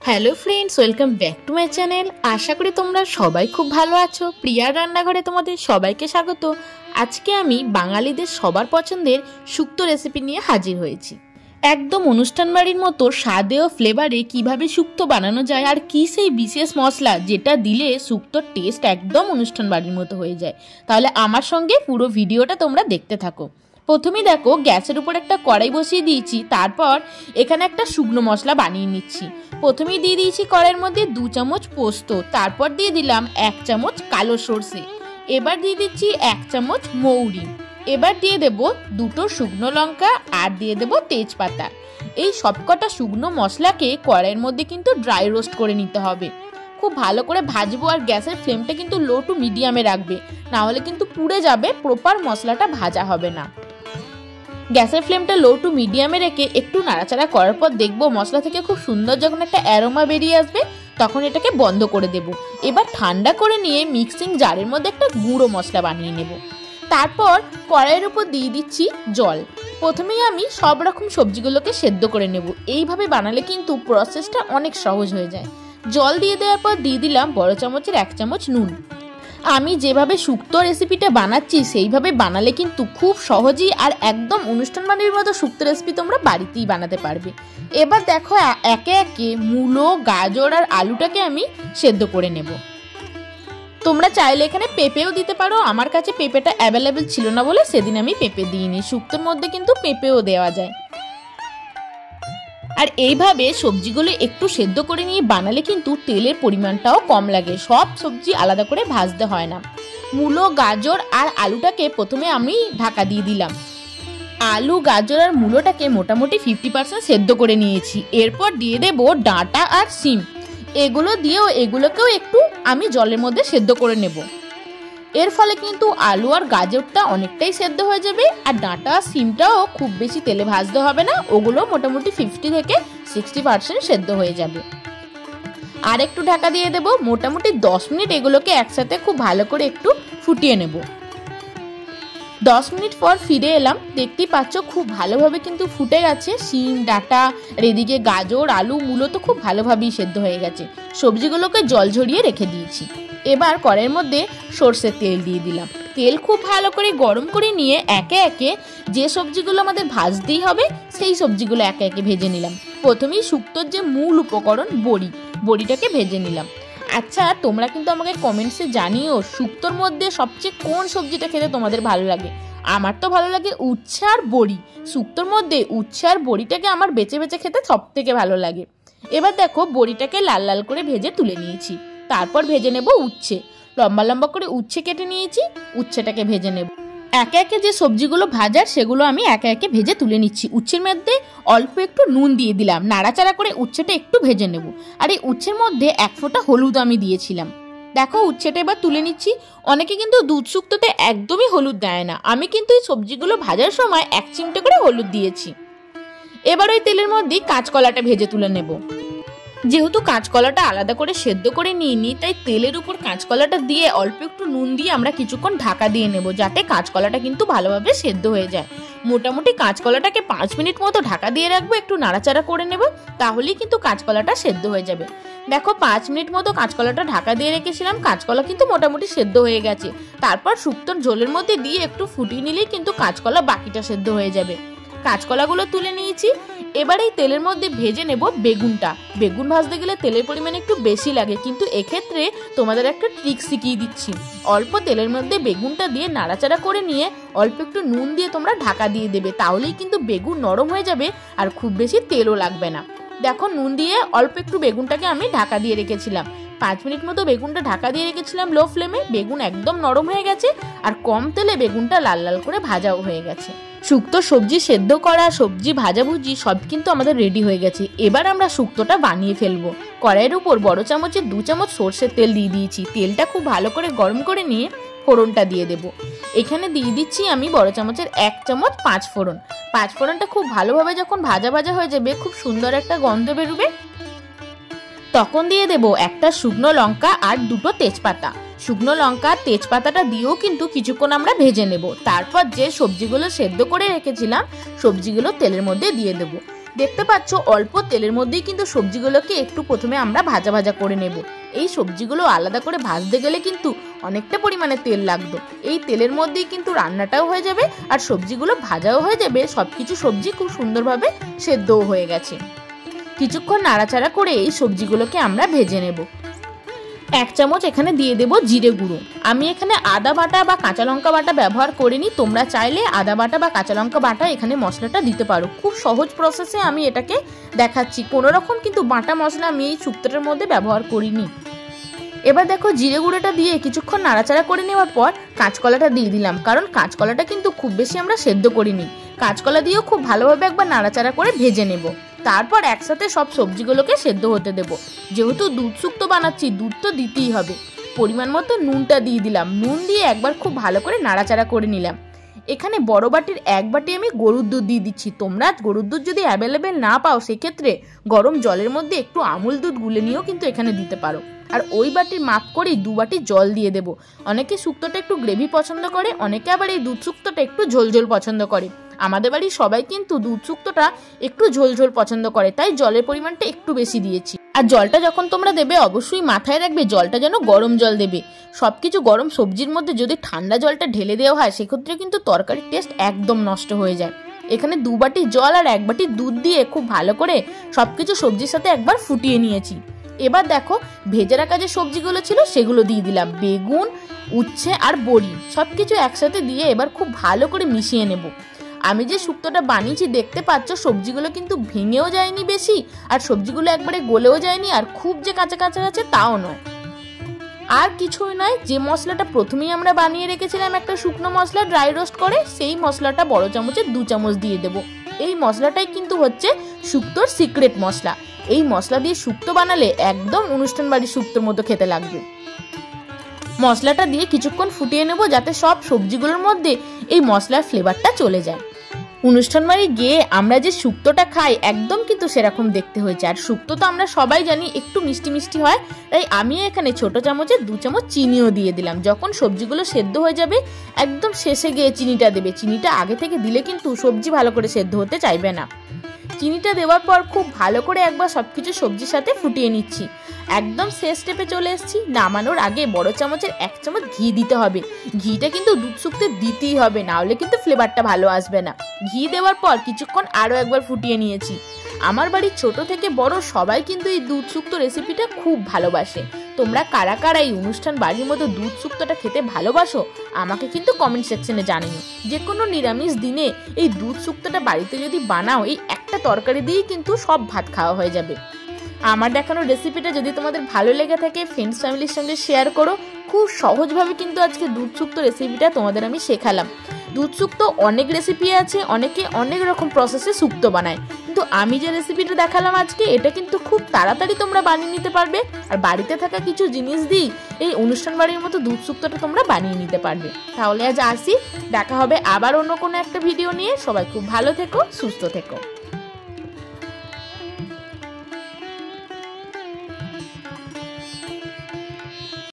Hello friends, welcome back to my channel. আশা করি তোমরা সবাই খুব ভালো আছো। প্রিয়ার রান্নাঘরে তোমাদের সবাইকে স্বাগত। আজকে আমি বাঙালিদের সবার পছন্দের শুক্তো রেসিপি নিয়ে হাজির হয়েছি। একদম অনুষ্ঠান বাড়ির মতো স্বাদে ও ফ্লেভারে কিভাবে শুক্তো বানানো যায়, আর কি সেই বিশেষ মশলা যেটা দিলে শুক্তোর টেস্ট একদম অনুষ্ঠান বাড়ির মতো হয়ে যায়, তাহলে আমার সঙ্গে পুরো ভিডিওটা তোমরা দেখতে থাকো। প্রথমেই দেখো, গ্যাসের উপর একটা কড়াই বসিয়ে দিয়েছি। তারপর এখানে একটা শুকনো মশলা বানিয়ে নিচ্ছি। প্রথমেই দিয়ে দিয়েছি কড়াইয়ের মধ্যে 2 চামচ পোস্ত, তারপর দিয়ে দিলাম 1 চামচ কালো সর্ষে, এবার দিয়ে দিচ্ছি 1 চামচ মৌরি, এবার দিয়ে দেব 2টো শুকনো লঙ্কা আর দিয়ে দেব তেজপাতা। এই সবকটা শুকনো মশলাকে কড়াইয়ের মধ্যে কিন্তু ড্রাই রোস্ট করে নিতে হবে। খুব ভালো করে ভাজবো, আর গ্যাসের ফ্লেমটা কিন্তু লো টু মিডিয়ামে রাখবে, না হলে কিন্তু পুড়ে যাবে, প্রপার মশলাটা ভাজা হবে না। গ্যাসের ফ্লেমটা লো টু মিডিয়ামে রেখে একটু নাড়াচাড়া করার পর দেখবো মশলা থেকে খুব সুন্দর যখন একটা অ্যারোমা বেরিয়ে আসবে, তখন এটাকে বন্ধ করে দেব। এবার ঠান্ডা করে নিয়ে মিক্সিং জারের মধ্যে একটা গুঁড়ো মশলা বানিয়ে নেব। তারপর কড়াইয়ের উপর দিয়ে দিচ্ছি জল। প্রথমেই আমি সব রকম সবজিগুলোকে সেদ্ধ করে নেব। এইভাবে বানালে কিন্তু প্রসেসটা অনেক সহজ হয়ে যায়। জল দিয়ে দেওয়ার পর দিয়ে দিলাম বড় চামচের 1 চামচ নুন। আমি যেভাবে শুক্তো রেসিপিটা বানাচ্ছি সেইভাবে বানালে কিন্তু খুব সহজেই আর একদম অনুষ্ঠান বাড়ির মতো শুক্তো রেসিপি তোমরা বাড়িতেই বানাতে পারবে। এবার দেখো, একে একে মূলো, গাজর আর আলুটাকে আমি সেদ্ধ করে নেব। তোমরা চাইলে এখানে পেঁপেও দিতে পারো। আমার কাছে পেঁপেটা অ্যাভেলেবেল ছিল না বলে সেদিন আমি পেঁপে দিইনি। শুক্তোর মধ্যে কিন্তু পেঁপেও দেওয়া যায়। আর এইভাবে সবজিগুলো একটু সেদ্ধ করে নিয়ে বানালে কিন্তু তেলের পরিমাণটাও কম লাগে। সব সবজি আলাদা করে ভাজতে হয় না। মূলো, গাজর আর আলুটাকে প্রথমে আমি ঢাকা দিয়ে দিলাম। আলু, গাজর আর মূলোটাকে মোটামুটি 50% সেদ্ধ করে নিয়েছি। এরপর দিয়ে দেব ডাঁটা আর শিম। এগুলোকেও একটু আমি জলের মধ্যে সেদ্ধ করে নেব। এর ফলে কিন্তু আলু আর গাজরটা অনেকটাই সেদ্ধ হয়ে যাবে, আর ডাঁটা আর শিমটাও খুব বেশি তেলে ভাজতে হবে না। ওগুলো মোটামুটি 50 থেকে 60% সেদ্ধ হয়ে যাবে। আর একটু ঢাকা দিয়ে দেব। মোটামুটি 10 মিনিট এগুলোকে একসাথে খুব ভালো করে একটু ফুটিয়ে নেব। 10 মিনিট পর ফিরে এলাম। দেখতেই পাচ্ছ খুব ভালোভাবে কিন্তু ফুটে গেছে শিম, ডাঁটা, আর এদিকে গাজর, আলু, মূলো তো খুব ভালোভাবেই সেদ্ধ হয়ে গেছে। সবজিগুলোকে জল ঝরিয়ে রেখে দিয়েছি। এবার কড়াইয়ের মধ্যে সরষের তেল দিয়ে দিলাম। তেল খুব ভালো করে গরম করে নিয়ে একে একে যে সবজিগুলো আমাদের ভাজতেই হবে সেই সবজিগুলো একে একে ভেজে নিলাম। প্রথমেই শুক্তোর যে মূল উপকরণ বড়িটাকে ভেজে নিলাম। আচ্ছা, তোমরা কিন্তু আমাকে কমেন্টসে জানিও শুক্তোর মধ্যে সবচেয়ে কোন সবজিটা খেতে তোমাদের ভালো লাগে। আমার তো ভালো লাগে উচ্ছে আর বড়ি। শুক্তোর মধ্যে উচ্ছে আর বড়িটাকে আমার বেছে বেছে খেতে সব থেকে ভালো লাগে। এবার দেখো, বড়িটাকে লাল লাল করে ভেজে তুলে নিয়েছি। তারপর ভেজে নেব উচ্ছে। লম্বা লম্বা করে উচ্ছে কেটে নিয়েছি। উচ্ছেটাকে ভেজে নেব। একে একে যে সবজিগুলো ভাজার সেগুলো আমি একে একে ভেজে তুলে নিচ্ছি। উচ্ছের মধ্যে অল্প একটু নুন দিয়ে দিলাম। নাড়াচাড়া করে উচ্ছেটা একটু ভেজে নেব। আর এই উচ্ছের মধ্যে 1 ফোঁটা হলুদ আমি দিয়েছিলাম। দেখো, উচ্ছেটা এবার তুলে নিচ্ছি। অনেকে কিন্তু দুধ শুক্তোতে একদমই হলুদ দেয় না। আমি কিন্তু এই সবজিগুলো ভাজার সময় 1 চিমটে করে হলুদ দিয়েছি। এবার ওই তেলের মধ্যে কাঁচকলাটা ভেজে তুলে নেব। যেহেতু কাঁচকলাটা আলাদা করে সেদ্ধ করে নিইনি, তাই তেলের উপর কাঁচকলাটা দিয়ে অল্প একটু নুন দিয়ে আমরা কিছুক্ষণ ঢাকা দিয়ে নেব, যাতে কাঁচকলাটা কিন্তু ভালোভাবে সেদ্ধ হয়ে যায়। মোটামুটি কাঁচকলাটাকে 5 মিনিট মতো ঢাকা দিয়ে রাখবো, একটু নাড়াচাড়া করে নেব, তাহলেই কিন্তু কাঁচকলাটা সেদ্ধ হয়ে যাবে। দেখো, 5 মিনিট মতো কাঁচকলাটা ঢাকা দিয়ে রেখেছিলাম। কাঁচকলা কিন্তু মোটামুটি সেদ্ধ হয়ে গেছে। তারপর শুক্তোর ঝোলের মধ্যে দিয়ে একটু ফুটিয়ে নিলেই কিন্তু কাঁচকলা বাকিটা সেদ্ধ হয়ে যাবে। কাঁচকলাগুলো তুলে নিয়েছি। এবার এই তেলের মধ্যে ভেজে নেব বেগুনটা। বেগুন ভাজতে গেলে তেলের পরিমাণ একটু বেশি লাগে, কিন্তু এক্ষেত্রে তোমাদের একটা ট্রিক শিখিয়ে দিচ্ছি। অল্প তেলের মধ্যে বেগুনটা দিয়ে নাড়াচাড়া করে নিয়ে অল্প একটু নুন দিয়ে তোমরা ঢাকা দিয়ে দেবে, তাহলেই কিন্তু বেগুন নরম হয়ে যাবে আর খুব বেশি তেলও লাগবে না। দেখো, নুন দিয়ে অল্প একটু বেগুনটাকে আমি ঢাকা দিয়ে রেখেছিলাম। 5 মিনিট মতো বেগুনটা ঢাকা দিয়ে রেখেছিলাম লো ফ্লেমে। বেগুন একদম নরম হয়ে গেছে, আর কম তেলে বেগুনটা লাল লাল করে ভাজাও হয়ে গেছে। শুক্তো সবজি সেদ্ধ করা, সবজি ভাজাভুজি সব কিন্তু আমাদের রেডি হয়ে গেছে। এবার আমরা শুক্তোটা বানিয়ে ফেলবো। কড়াইয়ের উপর বড় চামচের 2 চামচ সরষের তেল দিয়ে দিয়েছি। তেলটা খুব ভালো করে গরম করে নিয়ে ফোড়নটা দিয়ে দেব। এখানে দিয়ে দিচ্ছি আমি বড় চামচের 1 চামচ 5 ফোড়ন। 5 ফোড়নটা খুব ভালোভাবে যখন ভাজা ভাজা হয়ে যাবে, খুব সুন্দর একটা গন্ধ বেরোবে, তখন দিয়ে দেব একটা শুকনো লঙ্কা আর 2টো তেজপাতা। শুকনো লঙ্কা তেজপাতাটা দিয়েও কিন্তু কিছুক্ষণ আমরা ভেজে নেব। তারপর যে সবজিগুলো সেদ্ধ করে রেখেছিলাম সবজিগুলো তেলের মধ্যে দিয়ে দেব। দেখতে পাচ্ছ অল্প তেলের মধ্যেই কিন্তু সবজিগুলোকে একটু প্রথমে আমরা ভাজা ভাজা করে নেব। এই সবজিগুলো আলাদা করে ভাজতে গেলে কিন্তু অনেকটা পরিমাণে তেল লাগতো। এই তেলের মধ্যেই কিন্তু রান্নাটাও হয়ে যাবে আর সবজিগুলো ভাজাও হয়ে যাবে, সবকিছু সবজি খুব সুন্দরভাবে সেদ্ধও হয়ে গেছে। কিছুক্ষণ নাড়াচাড়া করে এই সবজিগুলোকে আমরা ভেজে নেব। 1 চামচ এখানে দিয়ে দেব জিরে গুঁড়ো। আমি এখানে আদা বাটা বা কাঁচা লঙ্কা বাটা ব্যবহার করিনি, তোমরা চাইলে আদা বাটা বা কাঁচা লঙ্কা বাটা এখানে মশলাটা দিতে পারো। খুব সহজ প্রসেসে আমি এটাকে দেখাচ্ছি, কোনো রকম কিন্তু বাটা মশলা আমি এই শুক্তোটার মধ্যে ব্যবহার করিনি। এবার দেখো জিরে গুঁড়োটা দিয়ে কিছুক্ষণ নাড়াচাড়া করে নেওয়ার পর কাঁচকলাটা দিয়ে দিলাম, কারণ কাঁচকলাটা কিন্তু খুব বেশি আমরা সেদ্ধ করিনি। কাঁচকলা দিয়েও খুব ভালোভাবে একবার নাড়াচাড়া করে ভেজে নেব। তারপর একসাথে সব সবজিগুলোকে সেদ্ধ হতে দেব। যেহেতু দুধ শুক্তো বানাচ্ছি, দুধ তো দিতেই হবে। পরিমাণ মতো নুনটা দিয়ে দিলাম, নুন দিয়ে একবার খুব ভালো করে নাড়াচাড়া করে নিলাম। এখানে বড় বাটির 1 বাটি আমি গরুর দুধ দিয়ে দিচ্ছি। তোমরা গরুর দুধ যদি অ্যাভেলেবেল না পাও সেক্ষেত্রে গরম জলের মধ্যে একটু আমুল দুধ গুলে নিয়েও কিন্তু এখানে দিতে পারো। আর ওই বাটির মাপ করেই 2 বাটি জল দিয়ে দেবো। অনেকে শুক্তোটা একটু গ্রেভি পছন্দ করে, অনেকে আবার এই দুধ শুক্তোটা একটু ঝোল ঝোল পছন্দ করে। আমাদের বাড়ির সবাই কিন্তু দুধ শুক্তোটা একটু ঝোল ঝোল পছন্দ করে, তাই জলের পরিমাণটা একটু বেশি দিয়েছি। আর জলটা যখন তোমরা দেবে অবশ্যই মাথায় রাখবে জলটা যেন গরম জল দেবে। সবকিছু গরম সবজির মধ্যে যদি ঠান্ডা জলটা ঢেলে দেওয়া হয় সেক্ষেত্রে কিন্তু তরকারির টেস্ট একদম নষ্ট হয়ে যায়। এখানে 2 বাটি জল আর 1 বাটি দুধ দিয়ে খুব ভালো করে সবকিছু সবজির সাথে একবার ফুটিয়ে নিয়েছি। এবার দেখো ভেজে রাখা যে সবজিগুলো ছিল সেগুলো দিয়ে দিলাম। বেগুন, উচ্ছে আর বড়ি সবকিছু একসাথে দিয়ে এবার খুব ভালো করে মিশিয়ে নেব। আমি যে শুক্তোটা বানিয়েছি দেখতে পাচ্ছ সবজিগুলো কিন্তু ভেঙেও যায়নি বেশি, আর সবজিগুলো একবারে গলেও যায়নি, আর খুব যে কাঁচা কাঁচা আছে তাও নয়। আর কিছুই নয়, যে মশলাটা প্রথমেই আমরা বানিয়ে রেখেছিলাম একটা শুকনো মশলা ড্রাই রোস্ট করে, সেই মশলাটা বড় চামচে 2 চামচ দিয়ে দেবো। এই মশলাটাই কিন্তু হচ্ছে শুক্তোর সিক্রেট মশলা। এই মশলা দিয়ে শুক্তো বানালে একদম অনুষ্ঠান বাড়ির শুক্তোর মতো খেতে লাগবে। মশলাটা দিয়ে কিছুক্ষণ ফুটিয়ে নেব যাতে সব সবজিগুলোর মধ্যে এই মশলার ফ্লেভারটা চলে যায়। অনুষ্ঠান বাড়ি গিয়ে আমরা যে শুক্তোটা খাই একদম কিন্তু সেরকম দেখতে হয়েছে। আর শুক্তো তো আমরা সবাই জানি একটু মিষ্টি মিষ্টি হয়, তাই আমি এখানে ছোট চামচে 2 চামচ চিনিও দিয়ে দিলাম। যখন সবজিগুলো সেদ্ধ হয়ে যাবে একদম শেষে গিয়ে চিনিটা দেবে। চিনিটা আগে থেকে দিলে কিন্তু সবজি ভালো করে সেদ্ধ হতে চাইবে না। চিনিটা দেওয়ার পর খুব ভালো করে একবার সবকিছু সবজির সাথে ফুটিয়ে নিচ্ছি। একদম শেষ স্টেপে চলে এসেছি। নামানোর আগে বড় চামচের 1 চামচ ঘি দিতে হবে। ঘিটা কিন্তু দুধ শুক্তে দিতেই হবে, না হলে কিন্তু ফ্লেভারটা ভালো আসবে না। ঘি দেওয়ার পর কিছুক্ষণ আরও একবার ফুটিয়ে নিয়েছি। আমার বাড়ির ছোট থেকে বড় সবাই কিন্তু এই দুধ শুক্তো রেসিপিটা খুব ভালোবাসে। তোমরা কারা কারা এই অনুষ্ঠান বাড়ির মতো দুধ শুক্তোটা খেতে ভালোবাসো আমাকে কিন্তু কমেন্ট সেকশনে জানিও। যে কোনো নিরামিষ দিনে এই দুধ শুক্তোটা বাড়িতে যদি বানাও, এই একটা তরকারি দিয়েই কিন্তু সব ভাত খাওয়া হয়ে যাবে। আমার দেখানো রেসিপিটা যদি তোমাদের ভালো লেগে থাকে ফ্রেন্ডস ফ্যামিলির সঙ্গে শেয়ার করো। খুব সহজভাবে কিন্তু আজকে দুধ শুক্তো রেসিপিটা তোমাদের আমি শেখালাম। দুধ শুক্তো অনেক রেসিপি আছে, অনেকে অনেক রকম প্রসেসে শুক্তো বানায়, কিন্তু আমি যে রেসিপিটা দেখালাম আজকে এটা কিন্তু খুব তাড়াতাড়ি তোমরা বানিয়ে নিতে পারবে। আর বাড়িতে থাকা কিছু জিনিস দিই এই অনুষ্ঠান বাড়ির মতো দুধ শুক্তোটা তোমরা বানিয়ে নিতে পারবে। তাহলে আজ আসি, দেখা হবে আবার অন্য কোনো একটা ভিডিও নিয়ে। সবাই খুব ভালো থেকো, সুস্থ থেকো।